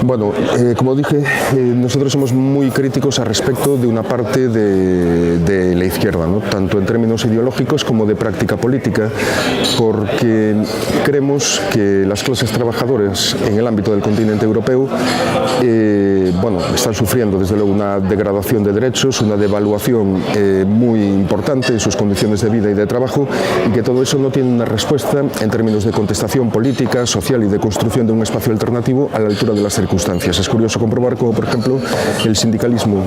Bueno, como dije, nosotros somos muy críticos al respecto de una parte de la izquierda, ¿no? Tanto en términos ideológicos como de práctica política, porque creemos que las clases trabajadoras en el ámbito del continente europeo bueno, están sufriendo desde luego una degradación de derechos, una devaluación muy importante en sus condiciones de vida y de trabajo, y que todo eso no tiene una respuesta en términos de contestación política, social y de construcción de un espacio alternativo a la altura de las circunstancias. Es curioso comprobar cómo, por ejemplo, el sindicalismo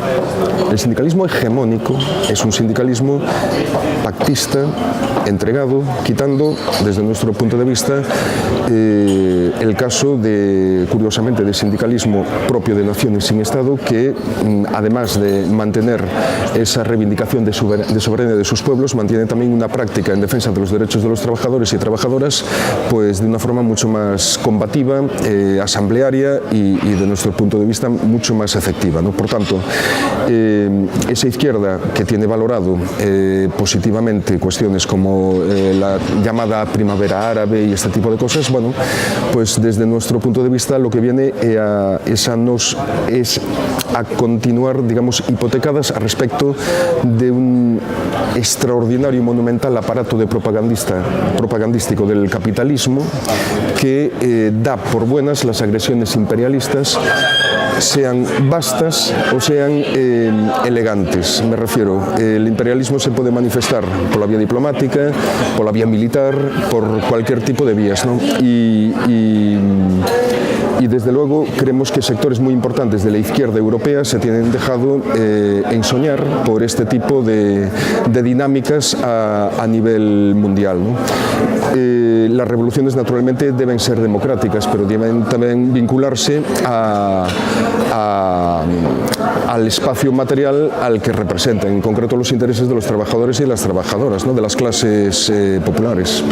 hegemónico es un sindicalismo pactista, entregado, quitando, desde nuestro punto de vista, el caso de, curiosamente, de sindicalismo propio de naciones sin Estado, que además de mantener esa reivindicación de soberanía de sus pueblos, mantiene también una práctica en defensa de los derechos de los trabajadores y trabajadoras, pues de una forma mucho más combativa, asamblearia y de nuestro punto de vista mucho más efectiva, ¿no? Por tanto, esa izquierda que tiene valorado positivamente cuestiones como la llamada primavera árabe y este tipo de cosas, bueno, pues desde nuestro punto de vista lo que viene es a continuar, digamos, hipotecadas a respecto de un extraordinario y monumental aparato de propagandístico del capitalismo que da por buenas las agresiones imperialistas, sean vastas o sean elegantes. Me refiero, el imperialismo se puede manifestar por la vía diplomática, por la vía militar, por cualquier tipo de vías, ¿no? Y desde luego creemos que sectores muy importantes de la izquierda europea se tienen dejado ensoñar por este tipo de dinámicas a nivel mundial, ¿no? Las revoluciones naturalmente deben ser democráticas, pero deben también vincularse al espacio material al que representan, en concreto los intereses de los trabajadores y las trabajadoras, ¿no? De las clases populares.